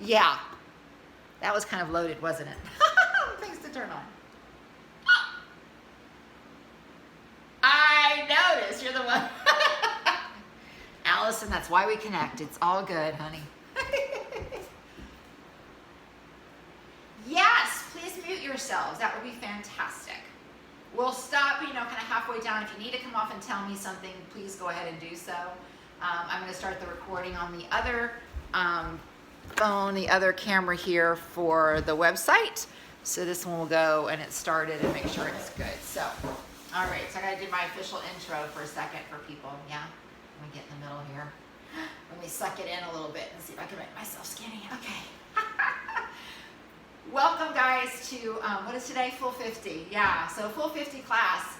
Yeah, that was kind of loaded, wasn't it? Things to turn on. I noticed, you're the one. Allison, that's why we connect. It's all good, honey. Yes, please mute yourselves. That would be fantastic. We'll stop, kind of halfway down. If you need to come off and tell me something, please go ahead and do so. I'm going to start the recording on the other phone, the other camera here for the website. So this one will go and it started and make sure it's good. So, all right, so I got to do my official intro for a second for people. Yeah, let me get in the middle here. Let me suck it in a little bit and see if I can make myself skinny. Okay. Welcome guys to, what is today? Full 50. Yeah, so full 50 class.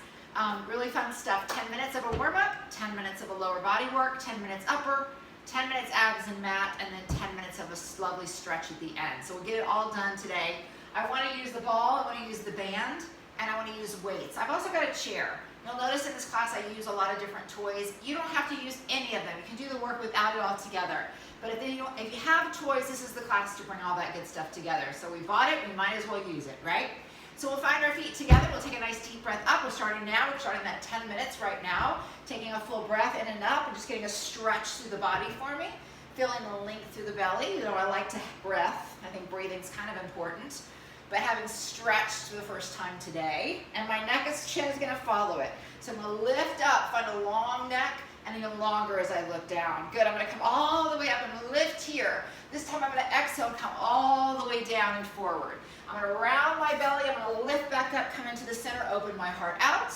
Really fun stuff. 10 minutes of a warm up, 10 minutes of a lower body work, 10 minutes upper, 10 minutes abs and mat, and then 10 minutes of a lovely stretch at the end. So we'll get it all done today. I want to use the ball, I want to use the band, and I want to use weights. I've also got a chair. You'll notice in this class I use a lot of different toys. You don't have to use any of them. You can do the work without it all together. But if you have toys, this is the class to bring all that good stuff together. So we bought it, we might as well use it, right? So we'll find our feet together. We'll take a nice deep breath up. We're starting now. We're starting that 10 minutes right now. Taking a full breath in and up and just getting a stretch through the body for me. Feeling the length through the belly. I like to breath. I think breathing's kind of important. But having stretched for the first time today. And my chin is going to follow it. So I'm going to lift up, find a long neck, and even longer as I look down. Good, I'm going to come all the way up and lift here. This time I'm going to exhale and come all the way down and forward. I'm going to round my belly, I'm going to lift back up, come into the center, open my heart out,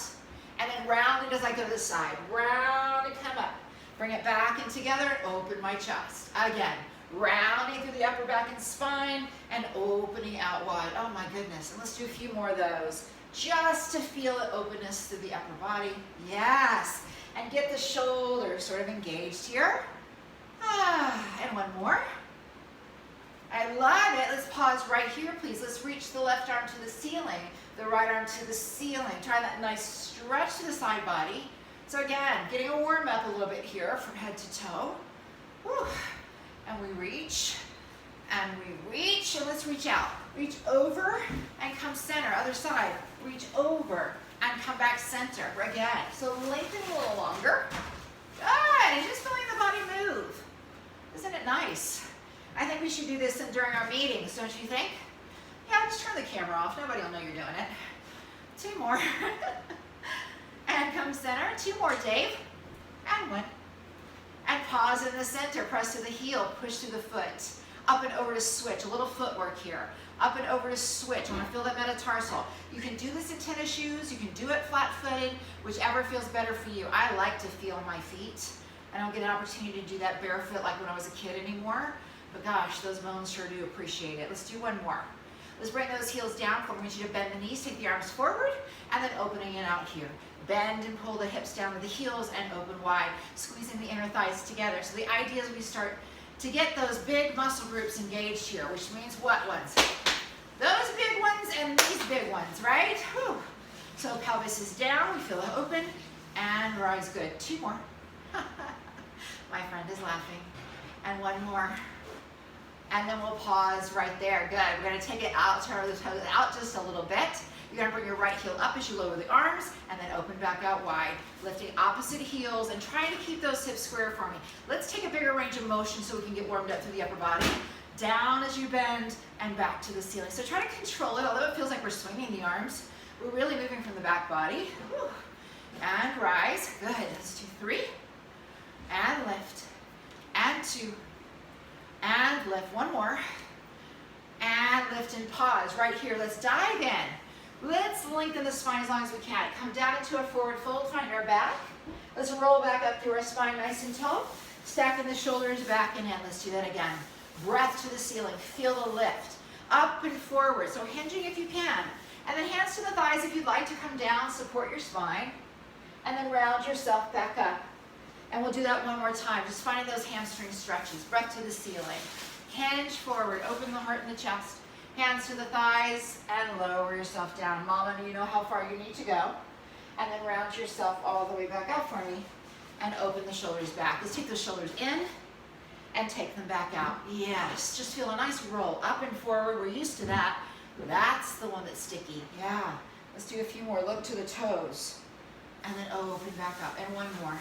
and then round it as I go to the side. Round and come up. Bring it back and together, open my chest. Again, rounding through the upper back and spine, and opening out wide. Oh my goodness, and let's do a few more of those. Just to feel the openness through the upper body. Yes. And get the shoulders sort of engaged here. And one more. I love it. Let's pause right here, please. Let's reach the left arm to the ceiling, the right arm to the ceiling. Try that nice stretch to the side body. So again, getting a warm up a little bit here from head to toe. Whew. And we reach, and let's reach out. Reach over and come center, other side. Reach over and come back center again. So lengthen a little longer. Good, and just feeling the body move. Isn't it nice? I think we should do this during our meetings, don't you think? Yeah, just turn the camera off. Nobody will know you're doing it. Two more. And come center. Two more, Dave. And one. And pause in the center. Press to the heel. Push through the foot. Up and over to switch. A little footwork here. Up and over to switch. I want to feel that metatarsal. You can do this in tennis shoes. You can do it flat-footed. Whichever feels better for you. I like to feel my feet. I don't get an opportunity to do that barefoot like when I was a kid anymore. But gosh, those bones sure do appreciate it. Let's do one more. Let's bring those heels down. I want you to bend the knees. Take the arms forward. And then opening it out here. Bend and pull the hips down to the heels and open wide. Squeezing the inner thighs together. So the idea is we start to get those big muscle groups engaged here, which means what ones? Those big ones and these big ones, right? Whew. So pelvis is down, we feel it open, and rise. Good. Two more. My friend is laughing. And one more. And then we'll pause right there. Good. We're going to take it out, turn the toes out just a little bit. You're going to bring your right heel up as you lower the arms, and then open back out wide. Lifting opposite heels and trying to keep those hips square for me. Let's take a bigger range of motion so we can get warmed up through the upper body. Down as you bend and back to the ceiling. So try to control it, although it feels like we're swinging the arms. We're really moving from the back body. Whew. And rise. Good. Let's do three. And lift. And two. And lift. One more. And lift and pause. Right here. Let's dive in. Let's lengthen the spine as long as we can. Come down into a forward fold. Find our back. Let's roll back up through our spine nice and tall. Stacking the shoulders back and in. Let's do that again. Breath to the ceiling. Feel the lift. Up and forward. So hinging if you can. And then hands to the thighs if you'd like to come down. Support your spine. And then round yourself back up. And we'll do that one more time. Just finding those hamstring stretches. Breath to the ceiling. Hinge forward. Open the heart and the chest. Hands to the thighs and lower yourself down. Mama, you know how far you need to go. And then round yourself all the way back up for me. And open the shoulders back. Let's take those shoulders in and take them back out. Yes, just feel a nice roll up and forward. We're used to that. That's the one that's sticky. Yeah, let's do a few more. Look to the toes, and then open back up, and one more.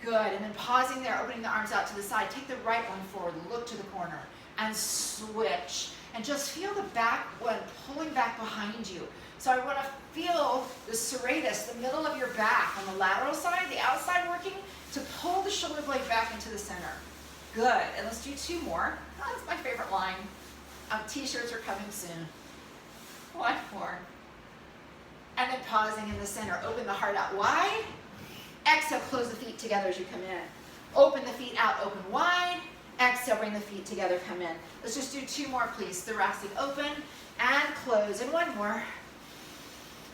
Good, and then pausing there, opening the arms out to the side. Take the right one forward, look to the corner, and switch. And just feel the back one pulling back behind you. So I want to feel the serratus, the middle of your back on the lateral side, the outside working, to pull the shoulder blade back into the center. Good, and let's do two more. Oh, that's my favorite line. T-shirts are coming soon. One more. And then pausing in the center, open the heart out wide. Exhale, close the feet together as you come in. Open the feet out, open wide. Exhale, bring the feet together, come in. Let's just do two more, please. Thoracic open and close. And one more.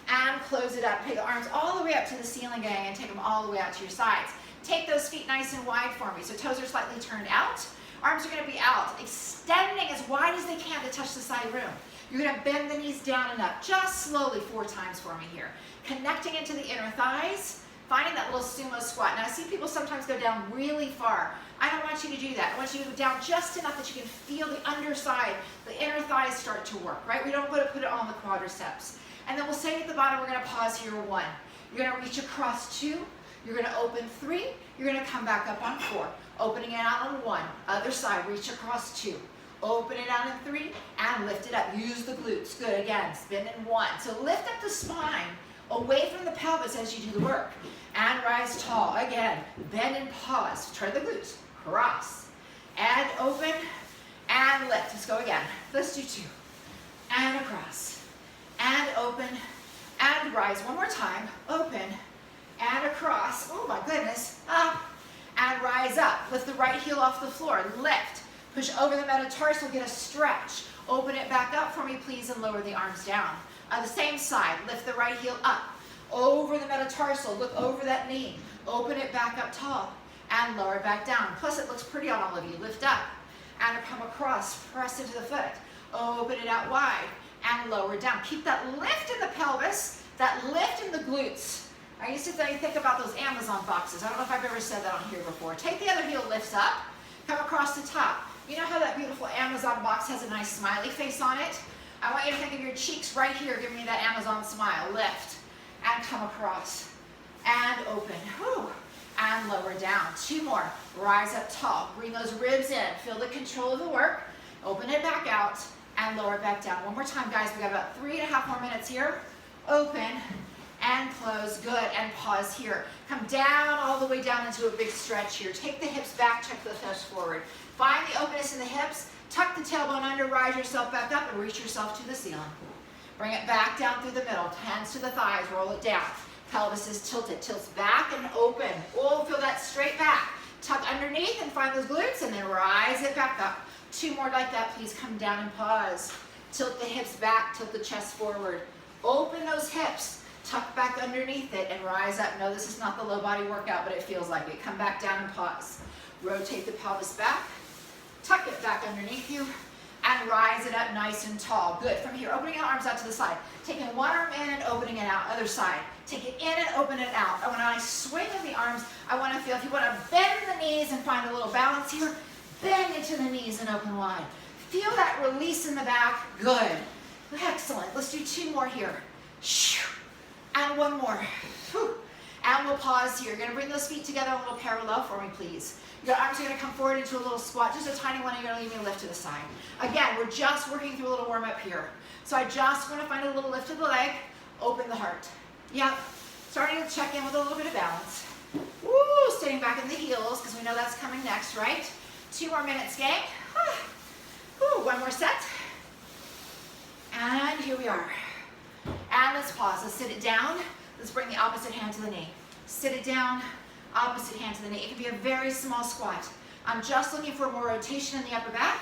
And close it up. Take the arms all the way up to the ceiling, gang, and take them all the way out to your sides. Take those feet nice and wide for me. So toes are slightly turned out. Arms are going to be out, extending as wide as they can to touch the side rim. You're going to bend the knees down and up, just slowly 4 times for me here. Connecting into the inner thighs. Finding that little sumo squat. Now I see people sometimes go down really far. I don't want you to do that. I want you to go down just enough that you can feel the underside, the inner thighs start to work, right? We don't want to put it on the quadriceps. And then we'll say at the bottom, we're going to pause here 1. You're going to reach across 2. You're going to open 3. You're going to come back up on 4. Opening it out on 1. Other side, reach across 2. Open it out in 3 and lift it up. Use the glutes. Good, again, spin in 1. So lift up the spine away from the pelvis as you do the work. And rise tall. Again, bend and pause. Turn the glutes. Cross. And open. And lift. Let's go again. Let's do 2. And across. And open. And rise. One more time. Open. And across. Oh my goodness. Up. And rise up. Lift the right heel off the floor. Lift. Push over the metatarsal. Get a stretch. Open it back up for me, please, and lower the arms down. On the same side, lift the right heel up, over the metatarsal, look over that knee, open it back up tall, and lower it back down. Plus it looks pretty on all of you. Lift up, and come across, press into the foot, open it out wide, and lower down. Keep that lift in the pelvis, that lift in the glutes. I used to think about those Amazon boxes. I don't know if I've ever said that on here before. Take the other heel, lifts up, come across the top. You know how that beautiful Amazon box has a nice smiley face on it? I want you to think of your cheeks right here. Give me that Amazon smile. Lift and come across and open. Whew. And lower down. 2 more. Rise up tall. Bring those ribs in. Feel the control of the work. Open it back out and lower it back down. One more time, guys. We got about 3.5 more minutes here. Open and close. Good. And pause here. Come down all the way down into a big stretch here. Take the hips back. Check the chest forward. Find the openness in the hips. Tuck the tailbone under, rise yourself back up, and reach yourself to the ceiling. Bring it back down through the middle. Hands to the thighs, roll it down. Pelvis is tilted, tilts back and open. Oh, feel that straight back. Tuck underneath and find those glutes, and then rise it back up. 2 more like that, please. Come down and pause. Tilt the hips back, tilt the chest forward. Open those hips. Tuck back underneath it and rise up. No, this is not the low body workout, but it feels like it. Come back down and pause. Rotate the pelvis back. Tuck it back underneath you and rise it up nice and tall. Good. From here, opening the arms out to the side. Taking one arm in and opening it out. Other side. Take it in and open it out. And when I swing in the arms, I want to feel, if you want to bend the knees and find a little balance here, bend into the knees and open wide. Feel that release in the back. Good. Excellent. Let's do 2 more here. And 1 more. And we'll pause here. You're going to bring those feet together a little parallel for me, please. Your arms are going to come forward into a little squat, just a tiny one, and you're going to leave me lift to the side. Again, we're just working through a little warm-up here. So I just want to find a little lift of the leg, open the heart. Yep, starting to check in with a little bit of balance. Woo, sitting back in the heels, because we know that's coming next, right? 2 more minutes, gang. Woo, 1 more set. And here we are. And let's pause. Let's sit it down. Let's bring the opposite hand to the knee. Sit it down. Opposite hand to the knee. It can be a very small squat. I'm just looking for more rotation in the upper back.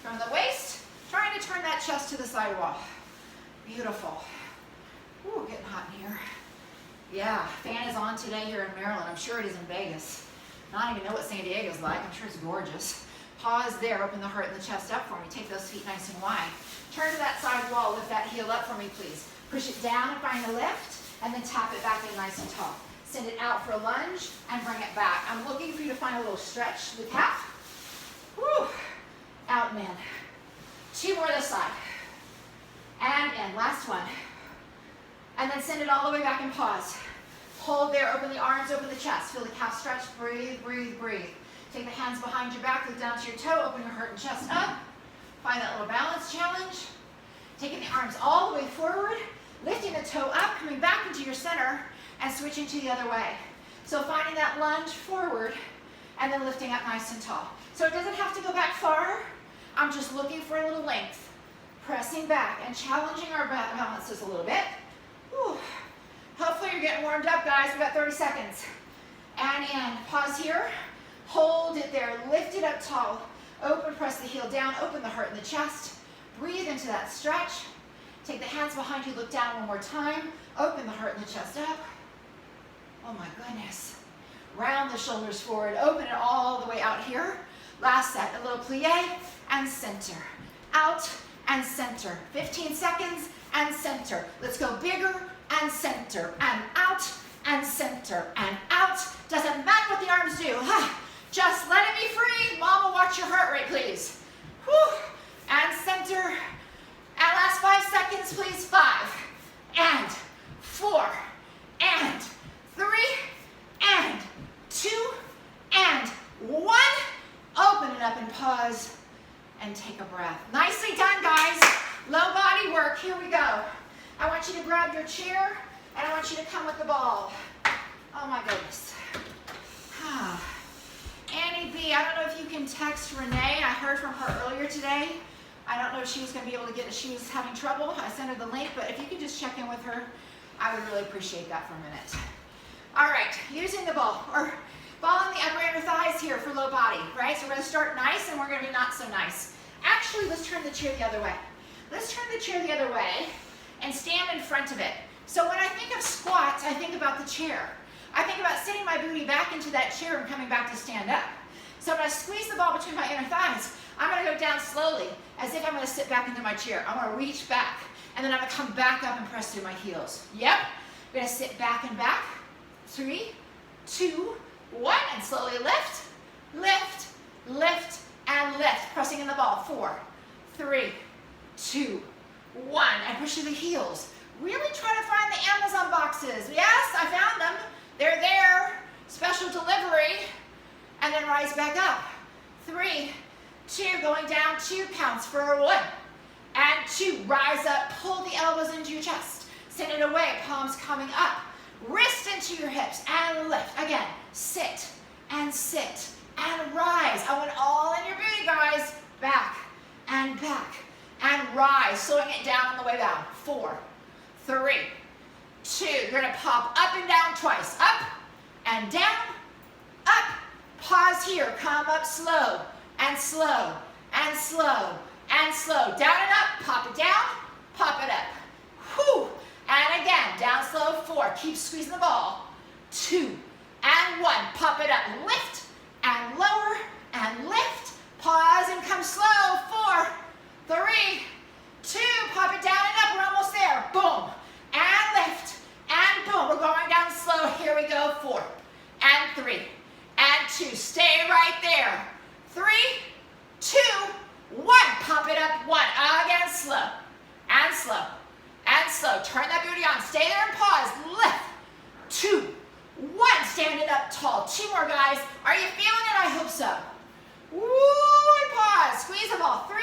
From the waist, trying to turn that chest to the side wall. Beautiful. Ooh, getting hot in here. Yeah, fan is on today here in Maryland. I'm sure it is in Vegas. I don't even know what San Diego's like. I'm sure it's gorgeous. Pause there. Open the heart and the chest up for me. Take those feet nice and wide. Turn to that side wall. Lift that heel up for me, please. Push it down and find the lift, and then tap it back in nice and tall. Send it out for a lunge and bring it back. I'm looking for you to find a little stretch to the calf. Woo. Out and in. 2 more this side. And in. Last one. And then send it all the way back and pause. Hold there. Open the arms, open the chest. Feel the calf stretch. Breathe, breathe, breathe. Take the hands behind your back. Look down to your toe. Open your heart and chest up. Find that little balance challenge. Taking the arms all the way forward. Lifting the toe up. Coming back into your center. And switching to the other way. So finding that lunge forward. And then lifting up nice and tall. So it doesn't have to go back far. I'm just looking for a little length. Pressing back and challenging our balances a little bit. Whew. Hopefully you're getting warmed up, guys. We've got 30 seconds. And in. Pause here. Hold it there. Lift it up tall. Open, press the heel down. Open the heart and the chest. Breathe into that stretch. Take the hands behind you. Look down one more time. Open the heart and the chest up. Oh my goodness. Round the shoulders forward. Open it all the way out here. Last set. A little plie and center. Out and center. 15 seconds and center. Let's go bigger and center. And out and center. And out. Doesn't matter what the arms do. Just let it be free. Mama, watch your heart rate, please. Whew. And center. And last 5 seconds, please. 5 and 4 and 3 and 2 and 1. Open it up and pause and take a breath. Nicely done, guys. Low body work. Here we go. I want you to grab your chair and I want you to come with the ball. Oh my goodness. Annie B, I don't know if you can text Renee. I heard from her earlier today. I don't know if she was going to be able to get it. She was having trouble. I sent her the link, but if you could just check in with her, I would really appreciate that for a minute. All right, using the ball, or ball in the upper inner thighs here for low body, right? So we're going to start nice and we're going to be not so nice. Actually, let's turn the chair the other way. Let's turn the chair the other way and stand in front of it. So when I think of squats, I think about the chair. I think about sitting my booty back into that chair and coming back to stand up. So when I squeeze the ball between my inner thighs, I'm going to go down slowly as if I'm going to sit back into my chair. I'm going to reach back and then I'm going to come back up and press through my heels. Yep. I'm going to sit back and back. 3, 2, 1, and slowly lift, lift, lift, and lift. Pressing in the ball. 4, 3, 2, 1, and push through the heels. Really try to find the Amazon boxes. Yes, I found them. They're there. Special delivery. And then rise back up. 3, 2, going down 2 counts for 1. And 2, rise up, pull the elbows into your chest. Send it away, palms coming up. Wrist into your hips and lift. Again, sit and rise. I want all in your booty, guys. Back and rise. Slowing it down on the way down. 4, 3, 2. You're going to pop up and down twice. Up and down, up. Pause here. Come up slow and slow and slow and slow. Down and up. Pop it down. Pop it up. Whew. And again, down slow. 4. Keep squeezing the ball. 2 and 1. Pop it up. Lift and lower and lift. Pause and come slow. 4, 3, 2. Pop it down and up. We're almost there. Boom. And lift. And boom. We're going down slow. Here we go. 4 and 3 and 2. Stay right there. 3, 2, 1. Pop it up. 1. Again, slow. And slow. And slow. Turn that booty on. Stay there and pause. Lift. 2, 1. Stand it up tall. 2 more, guys. Are you feeling it? I hope so. Woo, and pause. Squeeze the ball. 3,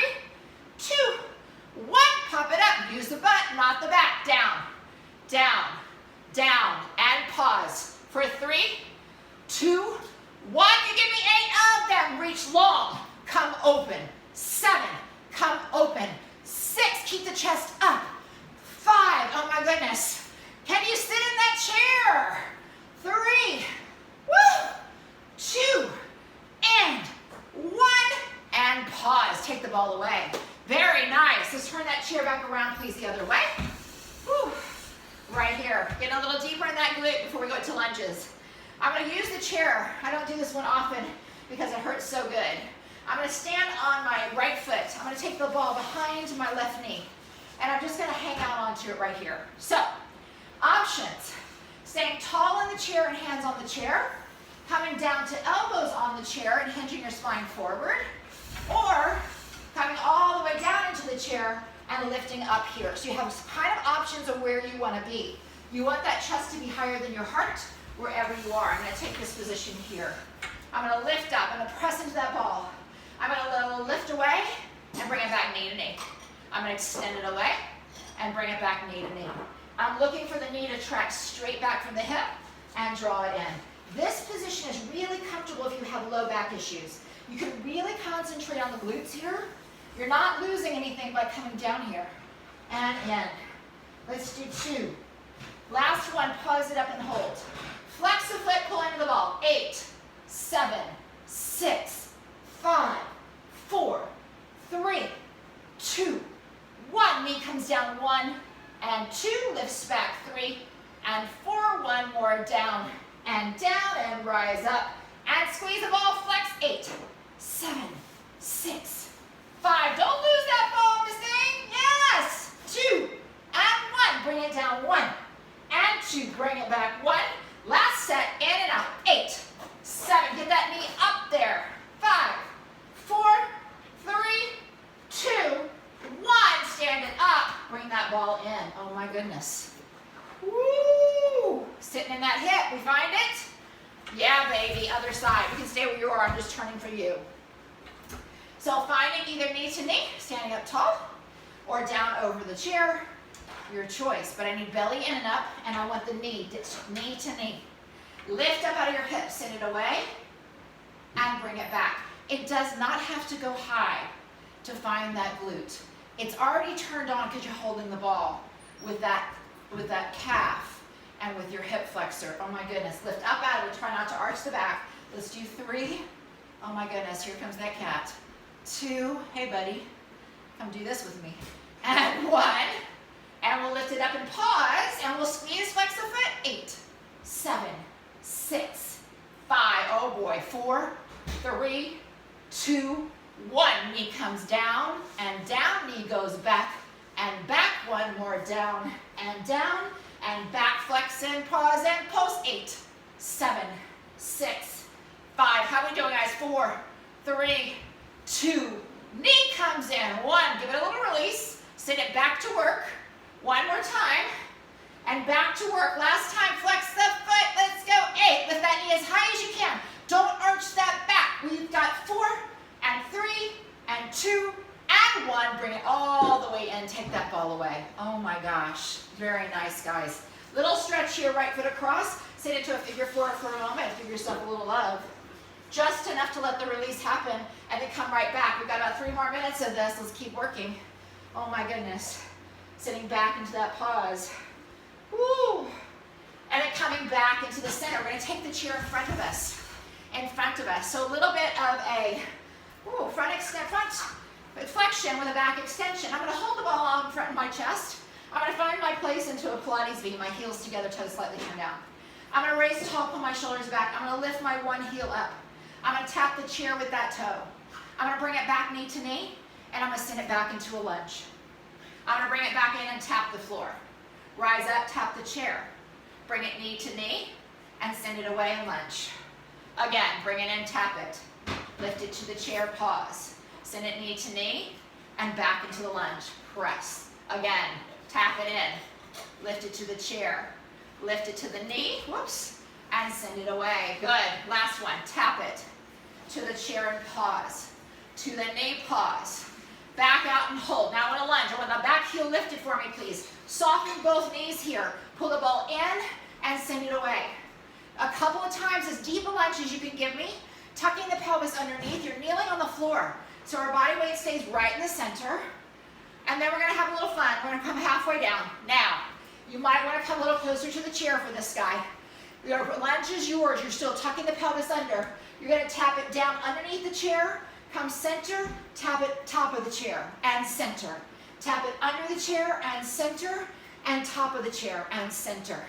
2, 1. Pop it up. Use the butt, not the back. Down, down, down, and pause. For 3, 2, 1. You give me 8 of them. Reach long. Come open. 7. Come open. 6. Keep the chest up. 5. Oh my goodness. Can you sit in that chair? 3. Woo. 2. And 1. And pause. Take the ball away. Very nice. Let's turn that chair back around, please, the other way. Woo. Right here. Get a little deeper in that glute before we go to lunges. I'm going to use the chair. I don't do this one often because it hurts so good. I'm going to stand on my right foot. I'm going to take the ball behind my left knee. And I'm just going to hang out onto it right here. So, options. Staying tall in the chair and hands on the chair. Coming down to elbows on the chair and hinging your spine forward. Or coming all the way down into the chair and lifting up here. So you have kind of options of where you want to be. You want that chest to be higher than your heart, wherever you are. I'm going to take this position here. I'm going to lift up. I'm going to press into that ball. I'm going to lift away and bring it back knee to knee. I'm going to extend it away and bring it back knee to knee. I'm looking for the knee to track straight back from the hip and draw it in. This position is really comfortable if you have low back issues. You can really concentrate on the glutes here. You're not losing anything by coming down here and in. Let's do 2. Last one, pause it up and hold. Flex the foot, pull into the ball. 8, 7, 6, 5, 4, 3, 2, 1. Knee comes down, 1 and 2, lifts back, 3 and 4. One more, down and rise up. And squeeze the ball, flex, 8, 7, 6, 5. Don't lose that ball, Miss Thing. Yes. 2 and 1. Bring it down, 1 and 2. Bring it back, 1. Last set, in and out. 8, 7. Get that knee up there. 5, 4, 3, 2, 1. Stand it up. Bring that ball in. Oh my goodness. Woo! Sitting in that hip. We find it? Yeah, baby. Other side. You can stay where you are. I'm just turning for you. So finding either knee to knee, standing up tall, or down over the chair, your choice. But I need belly in and up, and I want the knee to knee. Lift up out of your hips, send it away, and bring it back. It does not have to go high to find that glute. It's already turned on because you're holding the ball with that calf and with your hip flexor. Oh my goodness. Lift up out of it. Try not to arch the back. Let's do 3. Oh my goodness. Here comes that cat. 2. Hey, buddy. Come do this with me. And 1. And we'll lift it up and pause. And we'll squeeze, flex the foot. 8, 7, 6, 5. Oh boy. 4, 3, 2, 1. Knee comes down and down. Knee goes back and back. 1 more, down and back. Flex in, pause in, post. 8, 7, 6, 5. How are we doing, guys? 4, 3, 2. Knee comes in. 1. Give it a little release. Send it back to work. 1 more time. And back to work. Last time, flex the foot. Let's go. 8. Lift that knee as high as you can. Don't arch that back. We've got 4 and 3 and 2 and 1. Bring it all the way in. Take that ball away. Oh my gosh. Very nice, guys. Little stretch here, right foot across. Sit into a figure 4 for a moment. Give yourself a little love. Just enough to let the release happen and then come right back. We've got about 3 more minutes of this. Let's keep working. Oh my goodness. Sitting back into that pause. Woo! And then coming back into the center. We're going to take the chair in front of us. So a little bit of a front flexion with a back extension. I'm going to hold the ball out in front of my chest. I'm going to find my place into a Pilates V. My heels together, toes slightly turned down. I'm going to raise tall, pull my shoulders back. I'm going to lift my one heel up. I'm going to tap the chair with that toe. I'm going to bring it back knee to knee, and I'm going to send it back into a lunge. I'm going to bring it back in and tap the floor. Rise up, tap the chair. Bring it knee to knee, and send it away and lunge. Again, bring it in, tap it. Lift it to the chair, pause. Send it knee to knee, and back into the lunge. Press. Again, tap it in. Lift it to the chair. Lift it to the knee, whoops, and send it away. Good. Last one, tap it to the chair and pause. To the knee, pause. Back out and hold. Now I want to lunge. I want the back heel lifted for me, please. Soften both knees here. Pull the ball in and send it away. A couple of times, as deep a lunge as you can give me, tucking the pelvis underneath. You're kneeling on the floor, so our body weight stays right in the center. And then we're going to have a little fun. We're going to come halfway down. Now, you might want to come a little closer to the chair for this guy. Your lunge is yours. You're still tucking the pelvis under. You're going to tap it down underneath the chair. Come center, tap it top of the chair, and center. Tap it under the chair, and center, and top of the chair, and center.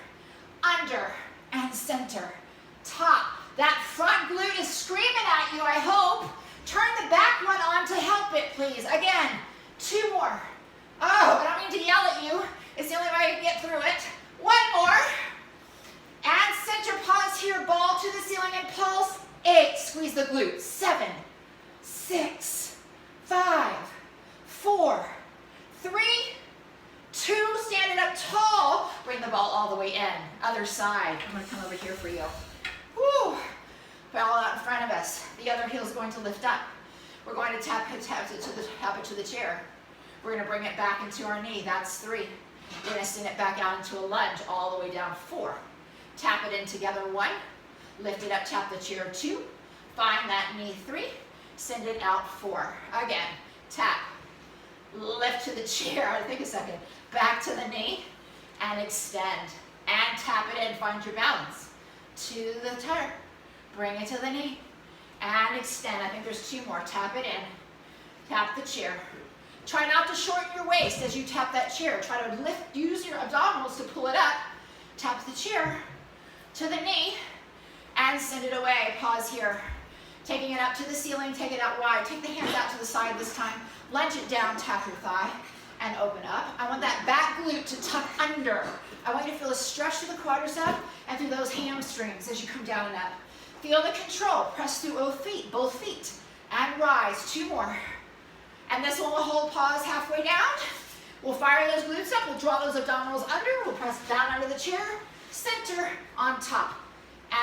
Under, and center. Top. That front glute is screaming at you, I hope. Turn the back one on to help it, please. Again, 2 more. Oh, I don't mean to yell at you. It's the only way I can get through it. 1 more. to your ball to the ceiling and pulse. 8, squeeze the glutes. 7, 6, 5, 4, 3, 2, stand it up tall. Bring the ball all the way in. Other side. I'm gonna come over here for you. Woo. Ball out in front of us. The other heel's going to lift up. We're going to tap it to the chair. We're gonna bring it back into our knee. That's 3. We're gonna send it back out into a lunge all the way down. 4. Tap it in together. 1. Lift it up, tap the chair. 2. Find that knee. 3. Send it out. 4. Again, tap. Lift to the chair. Take a second. Back to the knee and extend. And tap it in. Find your balance. To the chair. Bring it to the knee and extend. I think there's 2 more. Tap it in. Tap the chair. Try not to shorten your waist as you tap that chair. Try to lift, use your abdominals to pull it up. Tap the chair to the knee and send it away. Pause here. Taking it up to the ceiling, take it out wide. Take the hands out to the side this time. Lunge it down, tap your thigh and open up. I want that back glute to tuck under. I want you to feel a stretch through the quadricep and through those hamstrings as you come down and up. Feel the control. Press through both feet and rise. 2 more. And this one will hold pause halfway down. We'll fire those glutes up. We'll draw those abdominals under. We'll press down under the chair. Center on top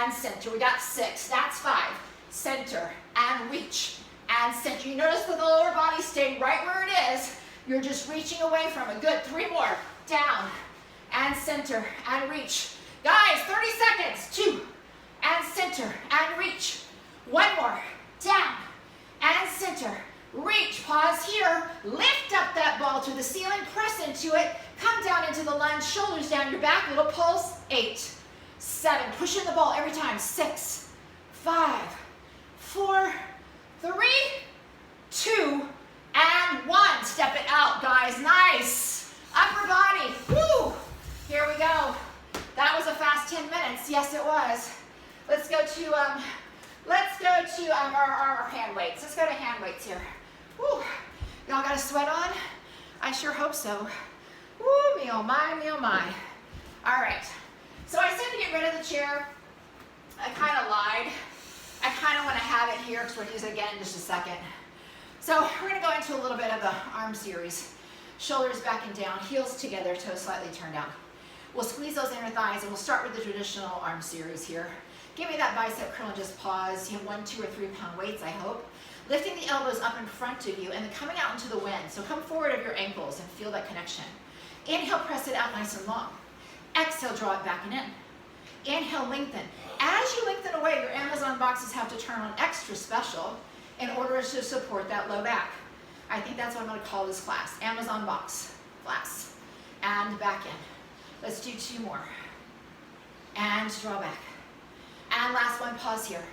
and center. We got 6. That's 5. Center and reach and center. You notice that the lower body stayed right where it is. You're just reaching away from it. Good. 3 more. Down and center and reach. Guys, 30 seconds. 2 and center and reach. 1 more. Down and center. Reach, pause here, lift up that ball to the ceiling, press into it, come down into the lunge, shoulders down your back, little pulse. 8, 7, push in the ball every time. 6, 5, 4, 3, 2, and 1. Step it out, guys. Nice. Upper body. Woo. Here we go. That was a fast 10 minutes. Yes, it was. Let's go to our hand weights. Let's go to hand weights here. Woo. Y'all got a sweat on? I sure hope so. Woo, me oh my, me oh my. All right. So I said to get rid of the chair. I kind of lied. I kind of want to have it here because we're going to use it again in just a second. So we're going to go into a little bit of the arm series. Shoulders back and down, heels together, toes slightly turned down. We'll squeeze those inner thighs and we'll start with the traditional arm series here. Give me that bicep curl and just pause. You have 1, 2, or 3 pound weights, I hope. Lifting the elbows up in front of you and then coming out into the wind. So come forward of your ankles and feel that connection. Inhale, press it out nice and long. Exhale, draw it back and in. Inhale, lengthen. As you lengthen away, your Amazon boxes have to turn on extra special in order to support that low back. I think that's what I'm going to call this class. Amazon box class. And back in. Let's do 2 more. And draw back. And last one, pause here.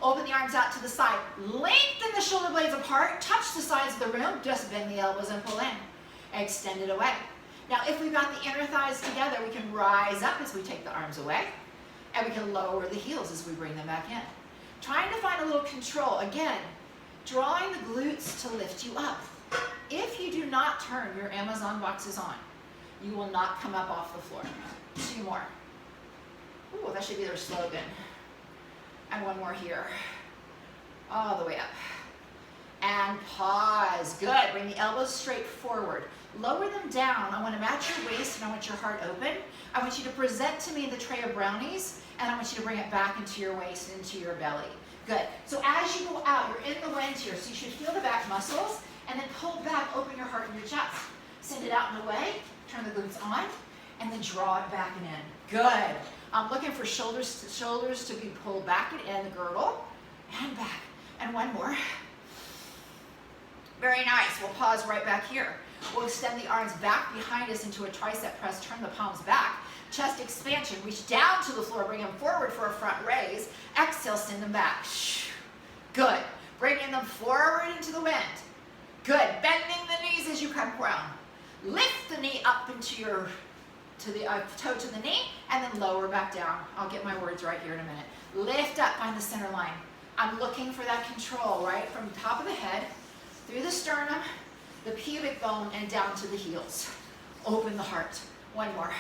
Open the arms out to the side. Lengthen the shoulder blades apart. Touch the sides of the room. Just bend the elbows and pull in. Extend it away. Now, if we've got the inner thighs together, we can rise up as we take the arms away. And we can lower the heels as we bring them back in. Trying to find a little control. Again, drawing the glutes to lift you up. If you do not turn your Amazon boxes on, you will not come up off the floor. 2 more. Ooh, that should be their slogan. And 1 more here. All the way up. And pause. Good. Bring the elbows straight forward. Lower them down. I want to match your waist and I want your heart open. I want you to present to me the tray of brownies and I want you to bring it back into your waist, into your belly. Good. So as you go out, you're in the wind here, so you should feel the back muscles and then pull back, open your heart and your chest. Send it out and away. Turn the glutes on and then draw it back and in. Good. I'm looking for shoulders to be pulled back and in, the girdle, and back. And 1 more. Very nice. We'll pause right back here. We'll extend the arms back behind us into a tricep press. Turn the palms back. Chest expansion. Reach down to the floor. Bring them forward for a front raise. Exhale, send them back. Good. Bringing them forward into the wind. Good. Bending the knees as you come down. Lift the knee up into your toe to the knee, and then lower back down. I'll get my words right here in a minute. Lift up, find the center line. I'm looking for that control, right? From the top of the head, through the sternum, the pubic bone, and down to the heels. Open the heart. 1 more.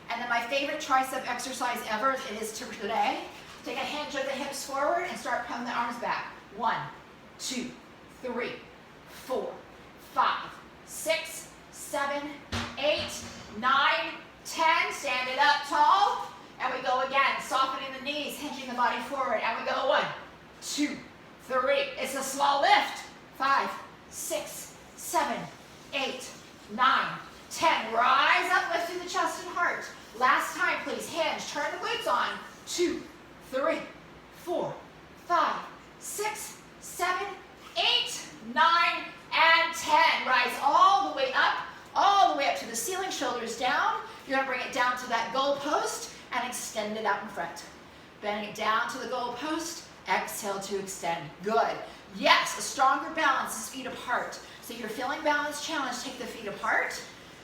And then my favorite tricep exercise ever, it is today. Take a hinge of the hips forward and start pulling the arms back. 1, 2, 3, 4, 5, 6, 7, 8, 9, 10. Stand it up tall. And we go again, softening the knees, hinging the body forward. And we go 1, 2, 3. It's a small lift. 5, 6, 7, 8, 9, 10. Rise up, lifting the chest and heart. Last time, please. Hinge. Turn the glutes on. 2, 3, 4, 5, 6, 7, 8, 9, and 10. Rise all the way up to the ceiling, shoulders down. You're going to bring it down to that goal post and extend it out in front. Bending it down to the goal post. Exhale to extend. Good. Yes, a stronger balance is feet apart. So you're feeling balance challenge, take the feet apart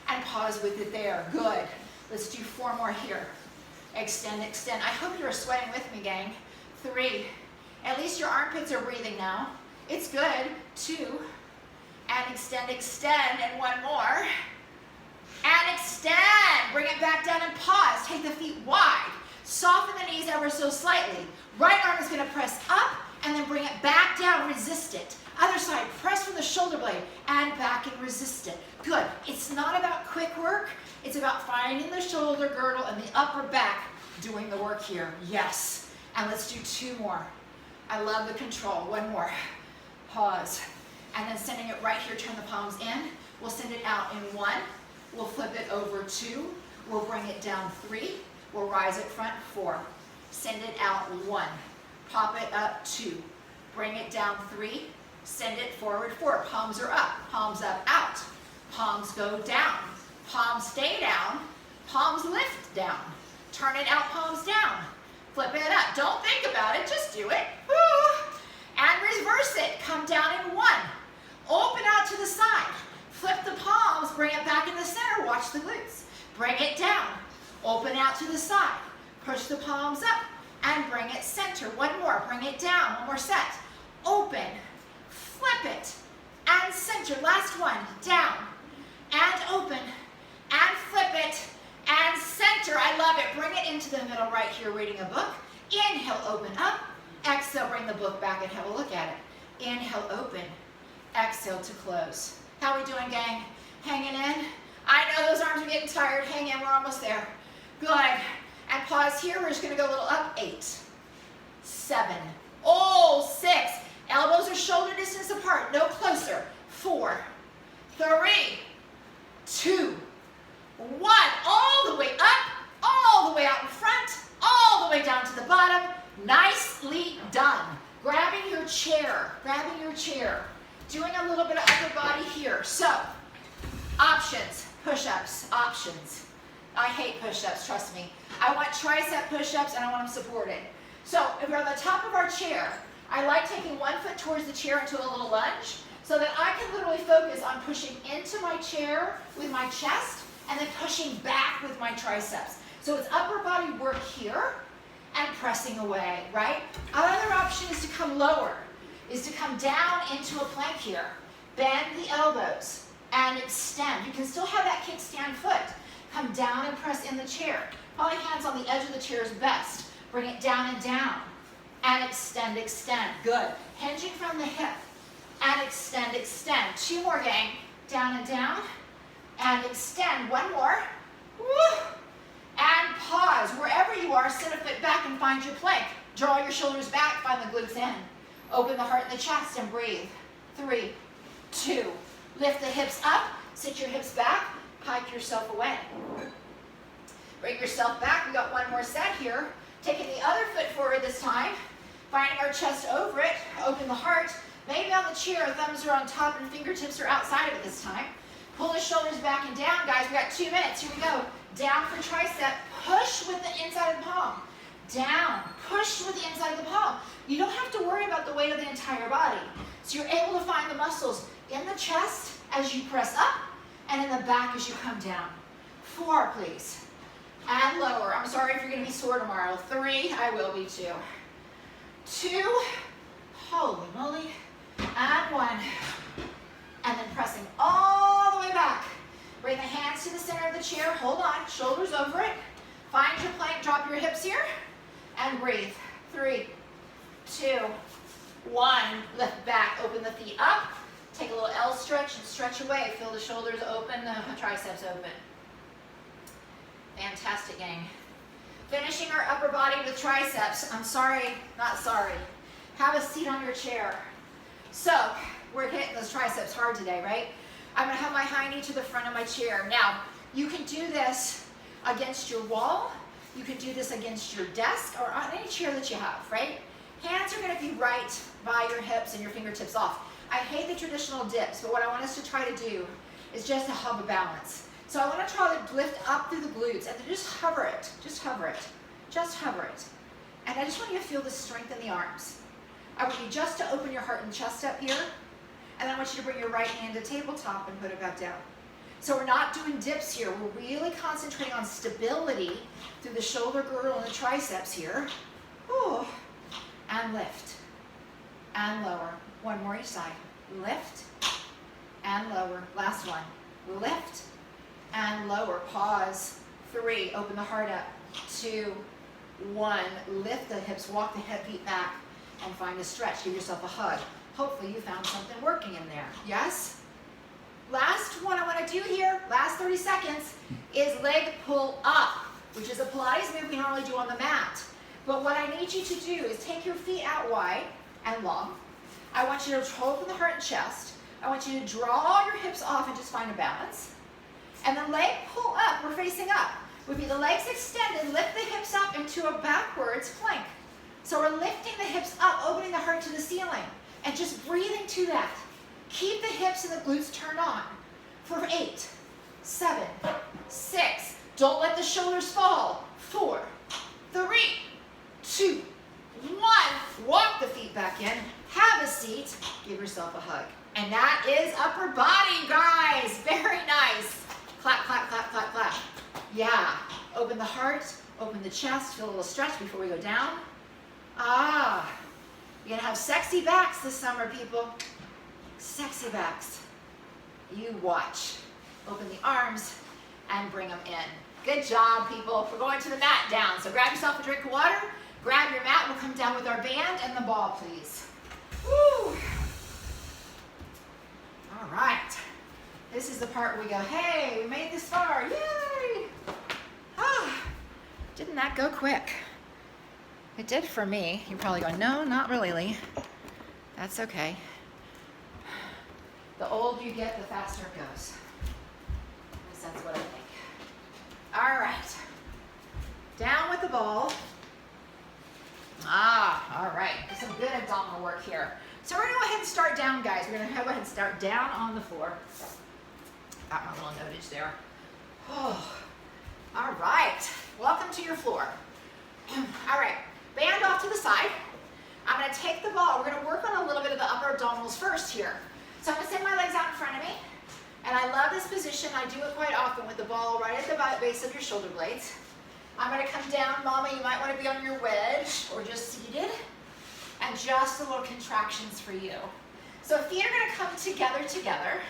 and pause with it there. Good. Let's do 4 more here. Extend, extend. I hope you're sweating with me, gang. 3. At least your armpits are breathing now. It's good. 2. And extend, extend. And 1 more. And extend. Bring it back down and pause. Take the feet wide. Soften the knees ever so slightly. Right arm is going to press up and then bring it back down. Resist it. Other side, press from the shoulder blade and back and resist it. Good. It's not about quick work. It's about finding the shoulder girdle and the upper back doing the work here. Yes. And let's do 2 more. I love the control. 1 more. Pause. And then sending it right here, turn the palms in. We'll send it out in 1. We'll flip it over 2. We'll bring it down 3. We'll rise it front 4. Send it out 1. Pop it up 2. Bring it down 3. Send it forward 4. Palms are up. Palms up, out. Palms go down. Palms stay down. Palms lift down. Turn it out, palms down. Flip it up. Don't think about it, just do it. Woo. And reverse it. Come down in 1. Open out to the side. Flip the palms, bring it back in the center. Watch the glutes. Bring it down. Open out to the side. Push the palms up and bring it center. 1 more. Bring it down. 1 more set. Open. Flip it. And center. Last one. Down. And open. And flip it. And center. I love it. Bring it into the middle right here reading a book. Inhale, open up. Exhale, bring the book back and have a look at it. Inhale, open. Exhale to close. How we doing, gang? Hanging in? I know those arms are getting tired. Hang in. We're almost there. Good. And pause here. We're just going to go a little up. 8, 7, 6. Elbows are shoulder distance apart. No closer. 4, 3, 2, 1. All the way up. All the way out in front. All the way down to the bottom. Nicely done. Grabbing your chair. Grabbing your chair. Doing a little bit of upper body here. So, options. Push-ups. Options. I hate push-ups, trust me. I want tricep push-ups and I want them supported. So if we're on the top of our chair, I like taking 1 foot towards the chair into a little lunge so that I can literally focus on pushing into my chair with my chest and then pushing back with my triceps. So it's upper body work here and pressing away, right? Another option is to come lower, is to come down into a plank here. Bend the elbows and extend. You can still have that kickstand foot. Come down and press in the chair. Probably hands on the edge of the chair is best. Bring it down and down. And extend, extend. Good. Hinging from the hip. And extend, extend. 2 more, gang. Down and down. And extend. 1 more. Woo. And pause. Wherever you are, sit a foot back and find your plank. Draw your shoulders back, find the glutes in. Open the heart and the chest and breathe. 3, 2. Lift the hips up. Sit your hips back. Pike yourself away. Bring yourself back. We got 1 more set here. Taking the other foot forward this time. Finding our chest over it. Open the heart. Maybe on the chair, thumbs are on top and fingertips are outside of it this time. Pull the shoulders back and down, guys. We got 2 minutes. Here we go. Down for tricep. Push with the inside of the palm. Down. Push with the inside of the palm. You don't have to worry about the weight of the entire body. So you're able to find the muscles in the chest as you press up and in the back as you come down. 4, please. And lower. I'm sorry if you're going to be sore tomorrow. 3, I will be too. 2, holy moly, and 1. And then pressing all the way back. Bring the hands to the center of the chair. Hold on, shoulders over it. 1, lift back, open the feet up. Take a little L stretch and stretch away. Feel the shoulders open, the triceps open. Fantastic, gang. Finishing our upper body with triceps. I'm sorry, not sorry. Have a seat on your chair. So, we're hitting those triceps hard today, right? I'm gonna have my high knee to the front of my chair. Now, you can do this against your wall. You can do this against your desk or on any chair that you have, right? Hands are gonna be right by your hips and your fingertips off. I hate the traditional dips, but what I want us to try to do is just to have a balance. So I want to try to lift up through the glutes and then just hover it, just hover it, just hover it. And I just want you to feel the strength in the arms. I want you just to open your heart and chest up here, and then I want you to bring your right hand to tabletop and put it back down. So we're not doing dips here. We're really concentrating on stability through the shoulder girdle and the triceps here. Ooh. And lift, and lower. One more each side. Lift, and lower. Last one. Lift, and lower. Pause. 3, open the heart up. 2, 1, lift the hips, walk the hip feet back, and find a stretch. Give yourself a hug. Hopefully you found something working in there. Yes? Last one I want to do here, last 30 seconds, is leg pull up, which is a Pilates move we normally do on the mat. But what I need you to do is take your feet out wide and long. I want you to open the heart and chest. I want you to draw your hips off and just find a balance. And the leg pull up, we're facing up, would be the legs extended, lift the hips up into a backwards plank. So we're lifting the hips up, opening the heart to the ceiling, and just breathing to that. Keep the hips and the glutes turned on for 8, 7, 6. Don't let the shoulders fall. 4, 3, 2, 1. Walk the feet back in. Have a seat. Give yourself a hug. And that is upper body, guys. Very nice. Clap, clap, clap, clap, clap. Yeah. Open the heart. Open the chest. Feel a little stretch before we go down. Ah. You're going to have sexy backs this summer, people. Sexy backs. You watch. Open the arms and bring them in. Good job, people. We're going to the mat down. So grab yourself a drink of water. Grab your mat. We'll come down with our band and the ball, please. Woo. All right. This is the part where we go, hey, we made this far. Yay. Ah, didn't that go quick? It did for me. You're probably going, no, not really, Lee. That's okay. The older you get, the faster it goes. At least that's what I think. All right. Down with the ball. Ah, all right. Some good abdominal work here. So we're going to go ahead and start down, guys. We're going to go ahead and start down on the floor. Got my little notage there. Oh, all right. Welcome to your floor. All right. Band off to the side. I'm going to take the ball. We're going to work on a little bit of the upper abdominals first here. So I'm going to send my legs out in front of me. And I love this position. I do it quite often with the ball right at the base of your shoulder blades. I'm going to come down. Mama, you might want to be on your wedge or just seated. And just a little contractions for you. So feet are going to come together.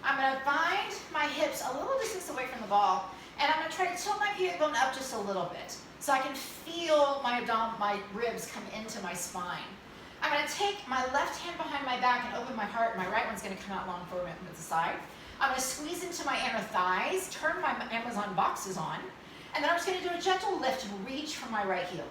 I'm going to find my hips a little distance away from the ball. And I'm going to try to tilt my pubic bone up just a little bit. So I can feel my ribs come into my spine. I'm going to take my left hand behind my back and open my heart. My right one's going to come out long forward to the side. I'm going to squeeze into my inner thighs, turn my Amazon boxes on, and then I'm just going to do a gentle lift and reach for my right heel,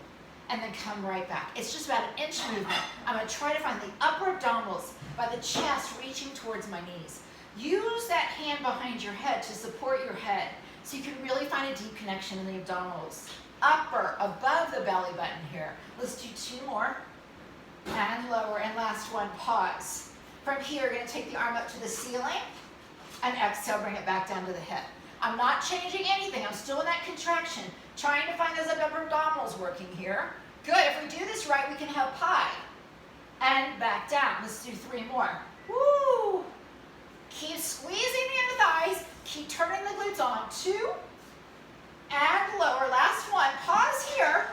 and then come right back. It's just about an inch movement. I'm going to try to find the upper abdominals by the chest reaching towards my knees. Use that hand behind your head to support your head so you can really find a deep connection in the abdominals. Upper, above the belly button here. Let's do 2 more. And lower, and last one, pause. From here, you're going to take the arm up to the ceiling, and exhale, bring it back down to the hip. I'm not changing anything. I'm still in that contraction, trying to find those upper abdominals working here. Good. If we do this right, we can have pie. And back down. Let's do 3 more. Woo! Keep squeezing the inner thighs. Keep turning the glutes on. 2. And lower. Last one. Pause here.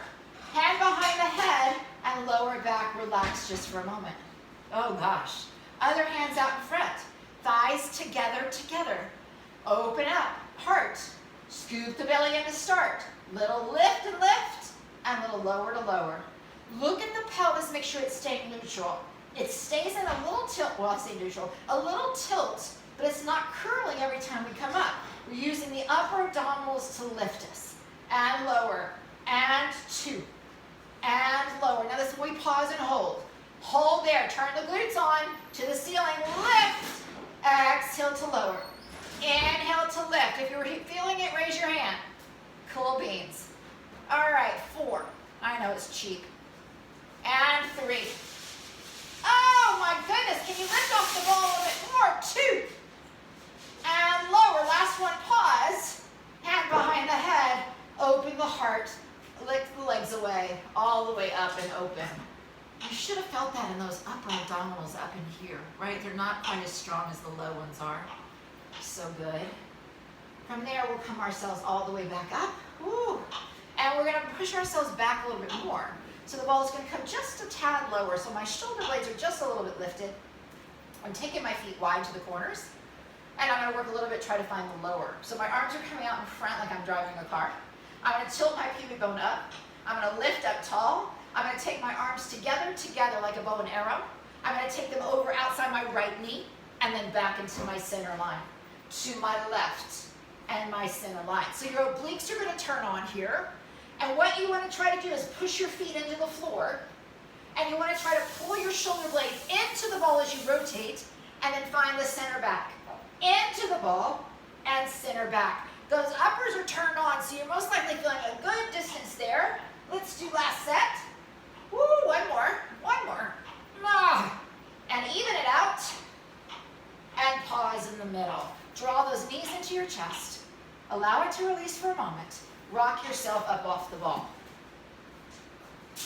Hand behind the head. And lower back. Relax just for a moment. Oh, gosh. Other hands out in front. Thighs together. Open up. Heart. Scoop the belly in to start. Little lift and little lower to lower. Look at the pelvis. Make sure it's staying neutral. It stays in a little tilt, well, I say neutral, a little tilt, but it's not curling every time we come up. We're using the upper abdominals to lift us. And lower, and 2, and lower. Now this is when we pause and hold. Hold there, turn the glutes on to the ceiling, lift, exhale to lower. Inhale to lift. If you're feeling it, raise your hand. Cool beans. All right, 4. I know it's cheap. And 3. Oh my goodness, can you lift off the ball a little bit more? 2. And lower, last one, pause. Hand behind the head, open the heart, lift the legs away, all the way up and open. You should have felt that in those upper abdominals up in here, right? They're not quite as strong as the low ones are. So good. From there, we'll come ourselves all the way back up. Woo. And we're gonna push ourselves back a little bit more. So the ball is gonna come just a tad lower. So my shoulder blades are just a little bit lifted. I'm taking my feet wide to the corners. And I'm gonna work a little bit, try to find the lower. So my arms are coming out in front like I'm driving a car. I'm gonna tilt my pubic bone up. I'm gonna lift up tall. I'm gonna take my arms together like a bow and arrow. I'm gonna take them over outside my right knee and then back into my center line. To my left and my center line. So your obliques are gonna turn on here. And what you wanna try to do is push your feet into the floor. And you wanna try to pull your shoulder blades into the ball as you rotate and then find the center back. Into the ball and center back. Those uppers are turned on, so you're most likely feeling a good distance there. Let's do last set. Woo, one more. Ah. And even it out. And pause in the middle. Draw those knees into your chest. Allow it to release for a moment. Rock yourself up off the ball.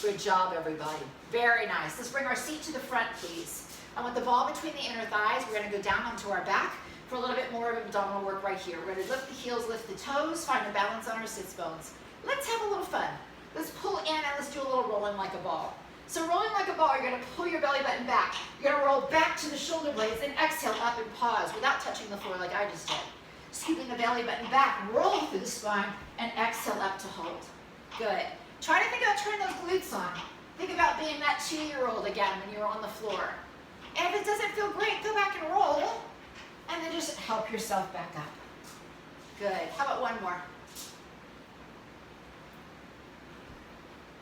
Good job, everybody. Very nice. Let's bring our seat to the front, please. I want the ball between the inner thighs. We're going to go down onto our back for a little bit more of abdominal work right here. We're going to lift the heels, lift the toes, find a balance on our sits bones. Let's have a little fun. Let's pull in and let's do a little rolling like a ball. So rolling like a ball, you're going to pull your belly button back. You're going to roll back to the shoulder blades and exhale up and pause without touching the floor like I just did. Scooping the belly button back, roll through the spine, and exhale up to hold. Good. Try to think about turning those glutes on. Think about being that 2-year-old again when you're on the floor. And if it doesn't feel great, go back and roll, and then just help yourself back up. Good. How about one more?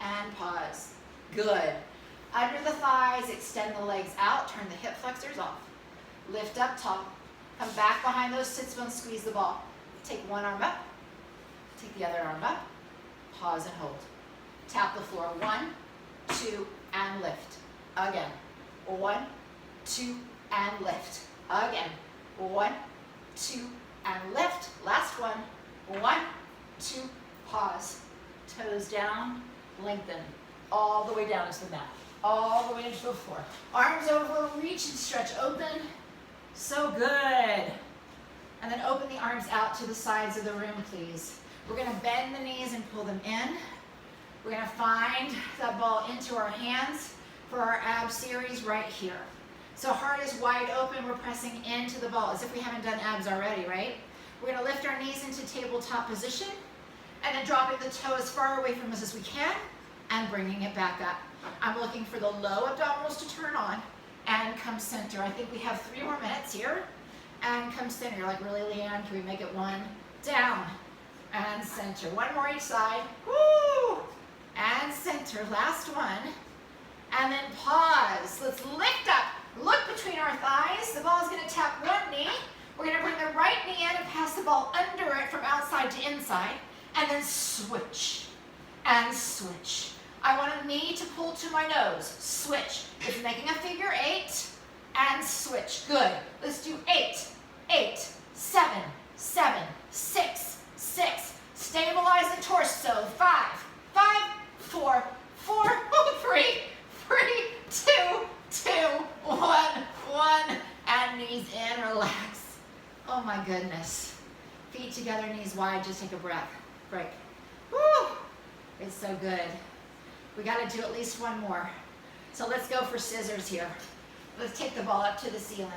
And pause. Good. Under the thighs, extend the legs out, turn the hip flexors off. Lift up top. Come back behind those sits bones, squeeze the ball. Take one arm up, take the other arm up, pause and hold. Tap the floor, 1, 2, and lift. Again, 1, 2, and lift. Again, 1, 2, and lift. Last one, 1, 2, pause. Toes down, lengthen. All the way down to the mat. All the way into the floor. Arms over, reach and stretch open. So good. And then open the arms out to the sides of the room, please. We're going to bend the knees and pull them in. We're going to find that ball into our hands for our ab series right here. So heart is wide open. We're pressing into the ball as if we haven't done abs already, right? We're going to lift our knees into tabletop position and then dropping the toe as far away from us as we can and bringing it back up. I'm looking for the low abdominals to turn on and come center. I think we have 3 more minutes here. And come center. You're like, really, Leanne? Can we make it 1? Down. And center. 1 more each side. Woo! And center. Last one. And then pause. Let's lift up. Look between our thighs. The ball is going to tap one knee. We're going to bring the right knee in and pass the ball under it from outside to inside. And then switch. And switch. I want a knee to pull to my nose. Switch. It's making a figure 8. And switch. Good. Let's do 8, 8, 7, 7, 6, 6. Stabilize the torso. 5, 5, 4, 4, 3, 3, 2, 2, 1, 1. And knees in. Relax. Oh my goodness. Feet together, knees wide. Just take a breath. Break. Woo! It's so good. We got to do at least 1 more. So let's go for scissors here. Let's take the ball up to the ceiling.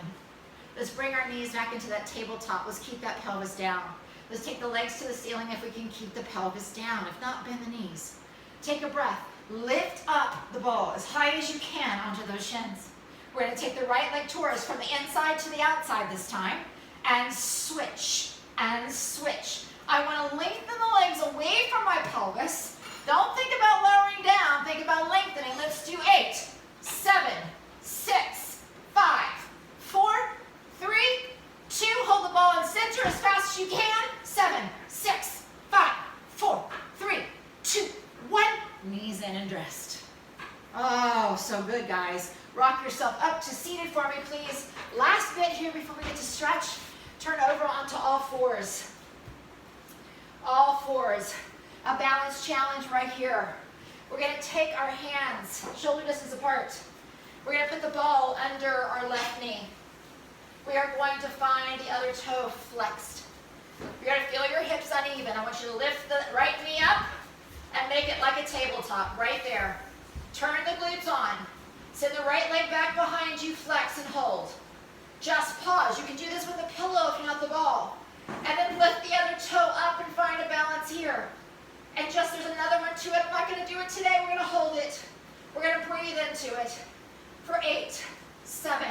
Let's bring our knees back into that tabletop. Let's keep that pelvis down. Let's take the legs to the ceiling if we can keep the pelvis down. If not, bend the knees. Take a breath. Lift up the ball as high as you can onto those shins. We're going to take the right leg towards from the inside to the outside this time, and switch, and switch. I want to lengthen the legs away from my pelvis. Don't think about lowering down, think about lengthening. Let's do 8, 7, 6, 5, 4, 3, 2. Hold the ball in center as fast as you can. 7, 6, 5, 4, 3, 2, 1. Knees in and dressed. Oh, so good, guys. Rock yourself up to seated for me, please. Last bit here before we get to stretch. Turn over onto all fours. All fours. A balance challenge right here. We're going to take our hands shoulder distance apart. We're going to put the ball under our left knee. We are going to find the other toe flexed. You're going to feel your hips uneven. I want you to lift the right knee up and make it like a tabletop right there. Turn the glutes on. Send the right leg back behind you, flex and hold. Just pause. You can do this with a pillow if you want the ball. And then lift the other toe up and find a balance here. And just, there's another one to it. I'm not going to do it today. We're going to hold it. We're going to breathe into it. For 8, 7,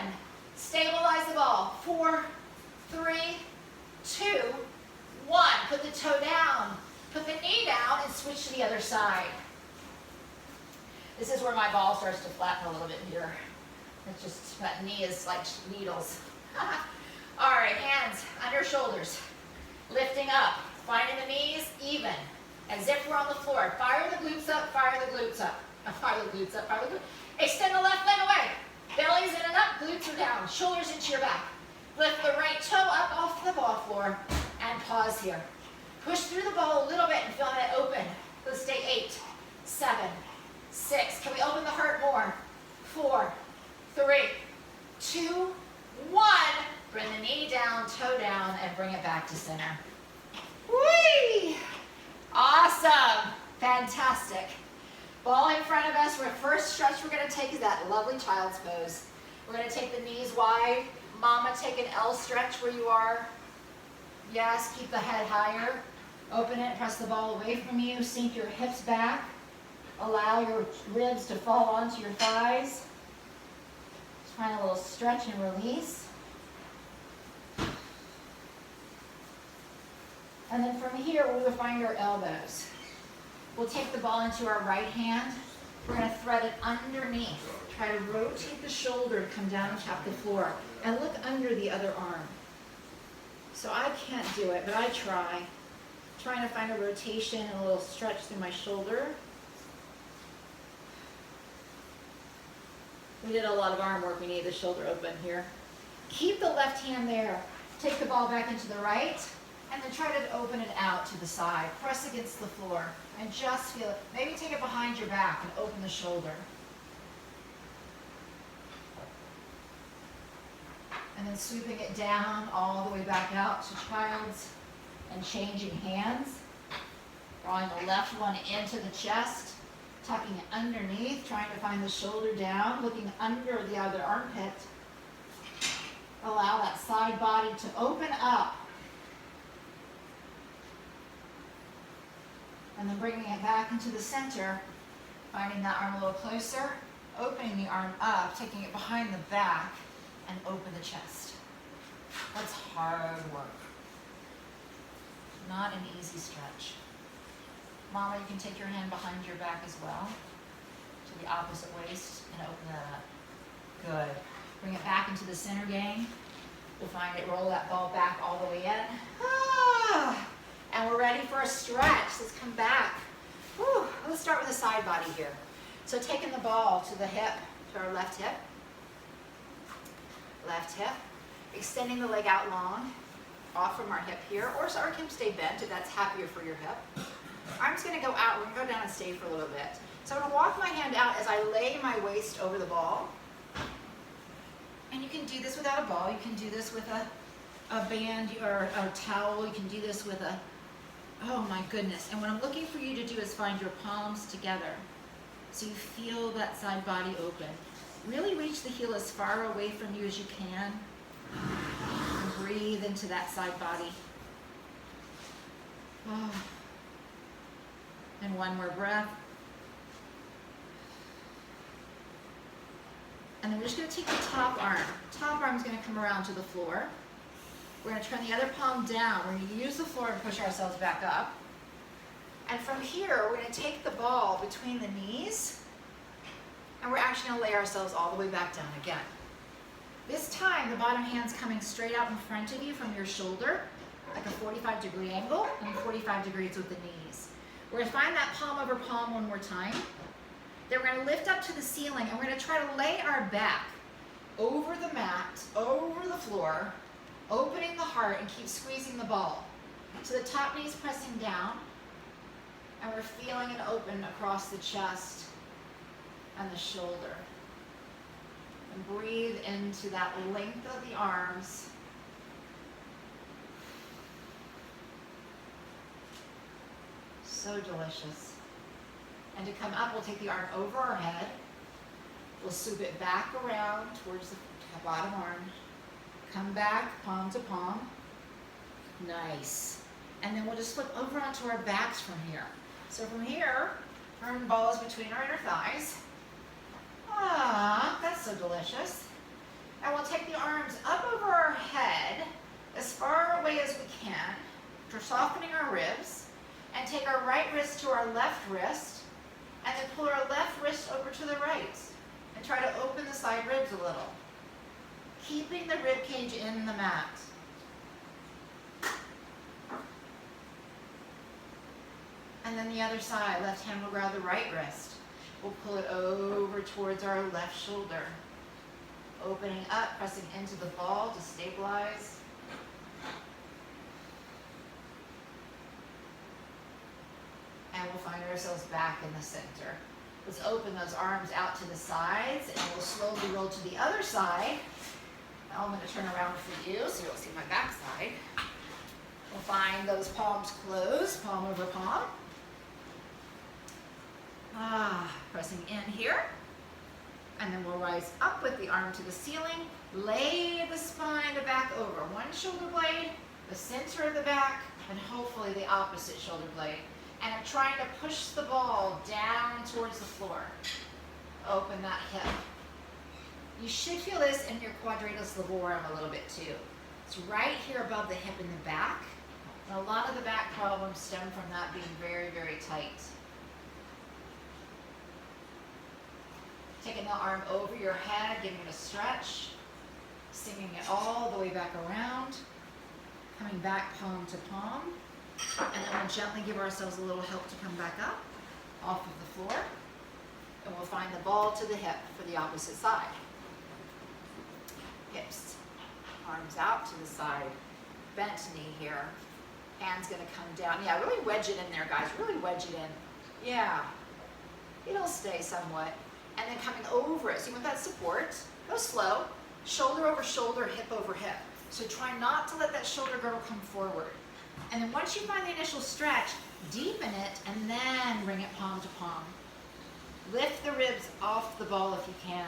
stabilize the ball. 4, 3, 2, 1. Put the toe down. Put the knee down and switch to the other side. This is where my ball starts to flatten a little bit here. It's just, that knee is like needles. All right, hands under shoulders. Lifting up, finding the knees even, as if we're on the floor. Fire the glutes up, fire the glutes up. Fire the glutes up, fire the glutes. Extend the left leg away. Belly's in and up, glutes are down. Shoulders into your back. Lift the right toe up off the ball floor and pause here. Push through the ball a little bit and feel that open. Let's stay 8, 7, 6. Can we open the heart more? 4, 3, 2, 1. Bring the knee down, toe down, and bring it back to center. Whee! Awesome. Fantastic. Ball in front of us. Our first stretch we're going to take is that lovely child's pose. We're going to take the knees wide. Mama, take an L stretch where you are. Yes, keep the head higher. Open it, press the ball away from you. Sink your hips back. Allow your ribs to fall onto your thighs. Just find a little stretch and release. And then from here, we will find our elbows. We'll take the ball into our right hand. We're going to thread it underneath. Try to rotate the shoulder, come down and tap the floor. And look under the other arm. So I can't do it, but I try. Trying to find a rotation and a little stretch through my shoulder. We did a lot of arm work. We need the shoulder open here. Keep the left hand there. Take the ball back into the right. And then try to open it out to the side. Press against the floor and just feel it. Maybe take it behind your back and open the shoulder. And then sweeping it down all the way back out to child's and changing hands. Drawing the left one into the chest, tucking it underneath, trying to find the shoulder down, looking under the other armpit. Allow that side body to open up. And then bringing it back into the center, finding that arm a little closer, opening the arm up, taking it behind the back, and open the chest. That's hard work. Not an easy stretch. Mama, you can take your hand behind your back as well, to the opposite waist, and open that up. Good. Bring it back into the center, gang. You'll find it, roll that ball back all the way in. Ah! And we're ready for a stretch. Let's come back. Whew. Let's start with the side body here. So taking the ball to the hip, to our left hip. Left hip. Extending the leg out long, off from our hip here. Or so our hip stay bent if that's happier for your hip. Arm's going to go out. We're going to go down and stay for a little bit. So I'm going to walk my hand out as I lay my waist over the ball. And you can do this without a ball. You can do this with a band or a towel. You can do this with a... Oh my goodness. And what I'm looking for you to do is find your palms together. So you feel that side body open. Really reach the heel as far away from you as you can. And breathe into that side body. Oh. And one more breath. And then we're just gonna take the top arm. Top arm's gonna come around to the floor. We're gonna turn the other palm down. We're gonna use the floor and push ourselves back up. And from here, we're gonna take the ball between the knees, and we're actually gonna lay ourselves all the way back down again. This time, the bottom hand's coming straight out in front of you from your shoulder, like a 45-degree angle, and 45 degrees with the knees. We're gonna find that palm over palm one more time. Then we're gonna lift up to the ceiling, and we're gonna try to lay our back over the mat, over the floor, opening the heart and keep squeezing the ball. So the top knee's pressing down, and we're feeling it open across the chest and the shoulder. And breathe into that length of the arms. So delicious. And to come up, we'll take the arm over our head. We'll swoop it back around towards the bottom arm. Come back, palm to palm. Nice. And then we'll just flip over onto our backs from here. So from here, our ball is between our inner thighs. Ah, that's so delicious. And we'll take the arms up over our head as far away as we can, for softening our ribs, and take our right wrist to our left wrist, and then pull our left wrist over to the right, and try to open the side ribs a little, keeping the rib cage in the mat. And then the other side, left hand will grab the right wrist. We'll pull it over towards our left shoulder. Opening up, pressing into the ball to stabilize. And we'll find ourselves back in the center. Let's open those arms out to the sides, and we'll slowly roll to the other side. Now I'm going to turn around for you so you'll see my back side. We'll find those palms closed, palm over palm. Pressing in here. And then we'll rise up with the arm to the ceiling. Lay the spine back over. One shoulder blade, the center of the back, and hopefully the opposite shoulder blade. And I'm trying to push the ball down towards the floor. Open that hip. You should feel this in your quadratus levorum a little bit too. It's right here above the hip in the back. And a lot of the back problems stem from that being very, very tight. Taking the arm over your head, giving it a stretch. Singing it all the way back around. Coming back palm to palm. And then we'll gently give ourselves a little help to come back up off of the floor. And we'll find the ball to the hip for the opposite side. Hips, arms out to the side, bent knee here. Hand's gonna come down. Yeah, really wedge it in there, guys. Really wedge it in. Yeah, it'll stay somewhat. And then coming over it. So you want that support. Go slow. Shoulder over shoulder, hip over hip. So try not to let that shoulder girdle come forward. And then once you find the initial stretch, deepen it and then bring it palm to palm. Lift the ribs off the ball if you can.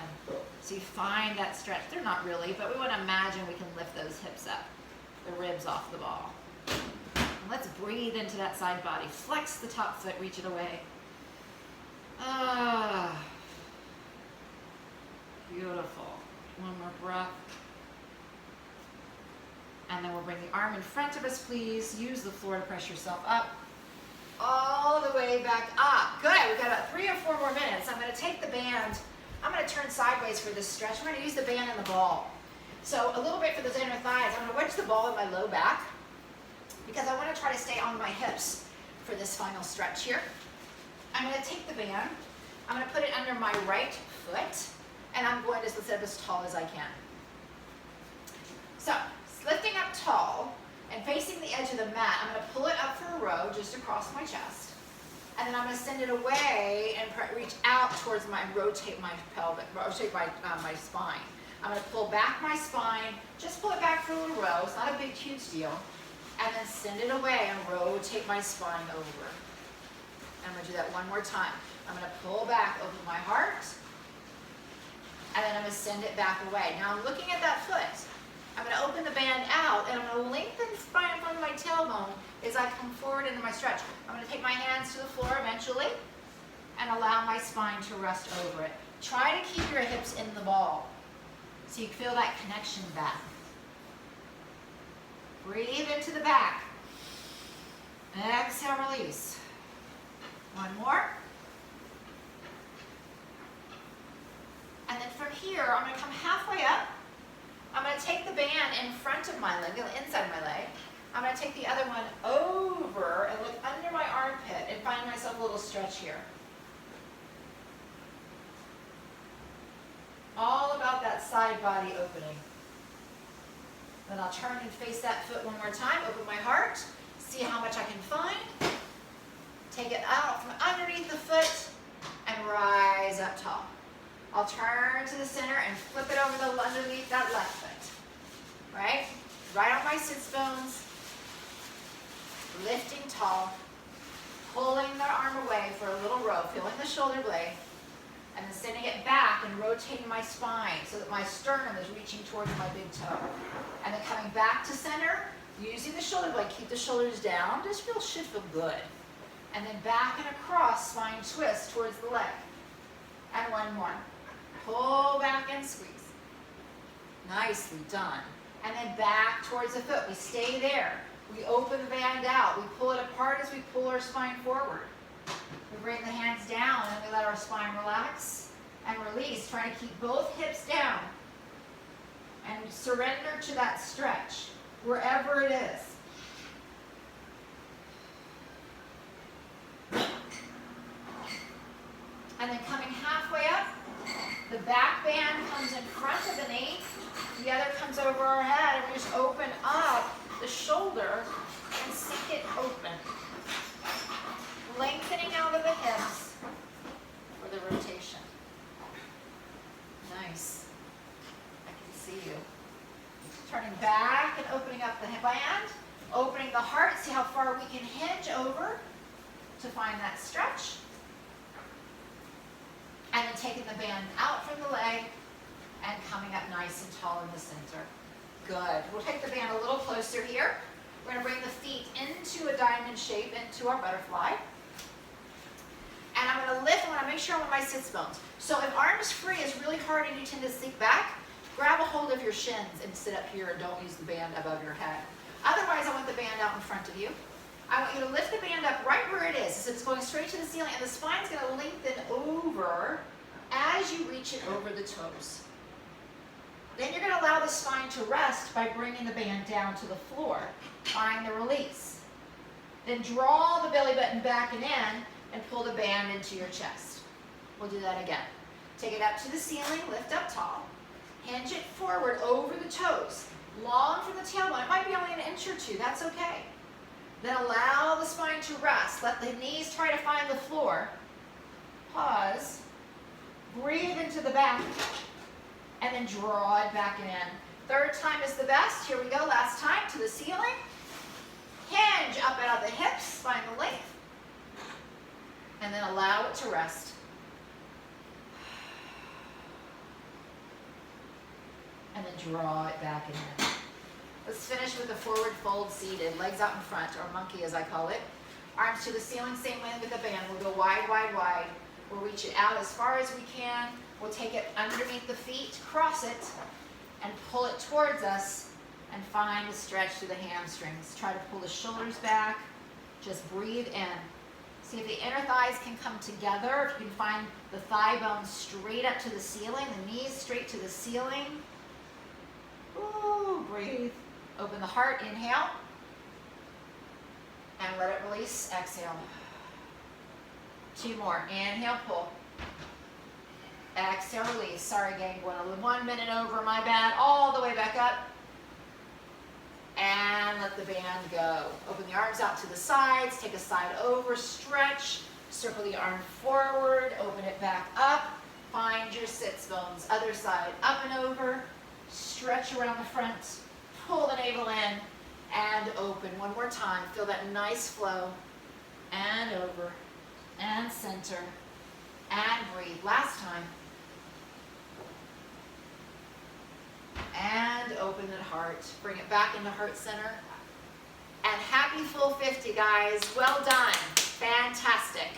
So you find that stretch. They're not really, but we want to imagine we can lift those hips up, the ribs off the ball. And let's breathe into that side body. Flex the top foot, reach it away. Beautiful. One more breath. And then we'll bring the arm in front of us, please. Use the floor to press yourself up. All the way back up. Good. We've got about 3 or 4 more minutes. I'm going to take the band. I'm going to turn sideways for this stretch. I'm going to use the band and the ball. So a little bit for those inner thighs. I'm going to wedge the ball in my low back because I want to try to stay on my hips for this final stretch here. I'm going to take the band. I'm going to put it under my right foot, and I'm going to sit up as tall as I can. So, lifting up tall and facing the edge of the mat, I'm going to pull it up for a row just across my chest. And then I'm going to send it away and reach out towards rotate my pelvic, rotate my spine. I'm going to pull back my spine, just pull it back for a little row. It's not a big, huge deal. And then send it away and rotate my spine over. I'm going to do that one more time. I'm going to pull back over my heart. And then I'm going to send it back away. Now I'm looking at that foot. I'm going to open the band out, and I'm going to lengthen the spine in front of my tailbone as I come forward into my stretch. I'm going to take my hands to the floor eventually and allow my spine to rest over it. Try to keep your hips in the ball so you feel that connection back. Breathe into the back. Exhale, release. One more. And then from here, I'm going to come halfway up. I'm going to take the band in front of my leg, inside my leg. I'm going to take the other one over and look under my armpit and find myself a little stretch here. All about that side body opening. Then I'll turn and face that foot one more time, open my heart, see how much I can find. Take it out from underneath the foot and rise up tall. I'll turn to the center and flip it over the underneath that left foot. Right? Right on my sits bones. Lifting tall. Pulling the arm away for a little row, feeling the shoulder blade. And then sending it back and rotating my spine so that my sternum is reaching towards my big toe. And then coming back to center, using the shoulder blade, keep the shoulders down, should feel good. And then back and across, spine twist towards the leg. And one more. Pull back and squeeze. Nicely done. And then back towards the foot. We stay there. We open the band out. We pull it apart as we pull our spine forward. We bring the hands down and we let our spine relax and release, trying to keep both hips down and surrender to that stretch wherever it is. And then coming halfway up, the back band comes in front of the knee, the other comes over our head, and we just open up the shoulder and sink it open. Lengthening out of the hips for the rotation. Nice. I can see you. Turning back and opening up the hip band, opening the heart, see how far we can hinge over to find that stretch. And then taking the band out from the leg and coming up nice and tall in the center. Good. We'll take the band a little closer here. We're going to bring the feet into a diamond shape, into our butterfly. And I'm going to lift, I want to make sure I'm on my sits bones. So if arms free is really hard and you tend to sink back, grab a hold of your shins and sit up here and don't use the band above your head. Otherwise, I want the band out in front of you. I want you to lift the band up right where it is. So it's going straight to the ceiling and the spine's going to lengthen over as you reach it over the toes. Then you're going to allow the spine to rest by bringing the band down to the floor. Find the release. Then draw the belly button back and in and pull the band into your chest. We'll do that again. Take it up to the ceiling, lift up tall. Hinge it forward over the toes. Long from the tailbone. It might be only an inch or two. That's okay. Then allow the spine to rest. Let the knees try to find the floor. Pause. Breathe into the back. And then draw it back in. Third time is the best. Here we go. Last time to the ceiling. Hinge up out of the hips. Find the length. And then allow it to rest. And then draw it back in. Let's finish with a forward fold seated, legs out in front, or monkey as I call it. Arms to the ceiling, same way with the band. We'll go wide, wide, wide. We'll reach it out as far as we can. We'll take it underneath the feet, cross it, and pull it towards us, and find a stretch through the hamstrings. Try to pull the shoulders back. Just breathe in. See if the inner thighs can come together. If you can find the thigh bones straight up to the ceiling, the knees straight to the ceiling. Ooh, breathe. Open the heart, inhale. And let it release, exhale. Two more. Inhale, pull. Exhale, release. Sorry, gang, going 1 minute over, my bad. All the way back up. And let the band go. Open the arms out to the sides. Take a side over, stretch. Circle the arm forward. Open it back up. Find your sits bones. Other side, up and over. Stretch around the front. Pull the navel in. And open. One more time. Feel that nice flow. And over. And center. And breathe. Last time. And open the heart. Bring it back into heart center. And happy full 50, guys. Well done. Fantastic.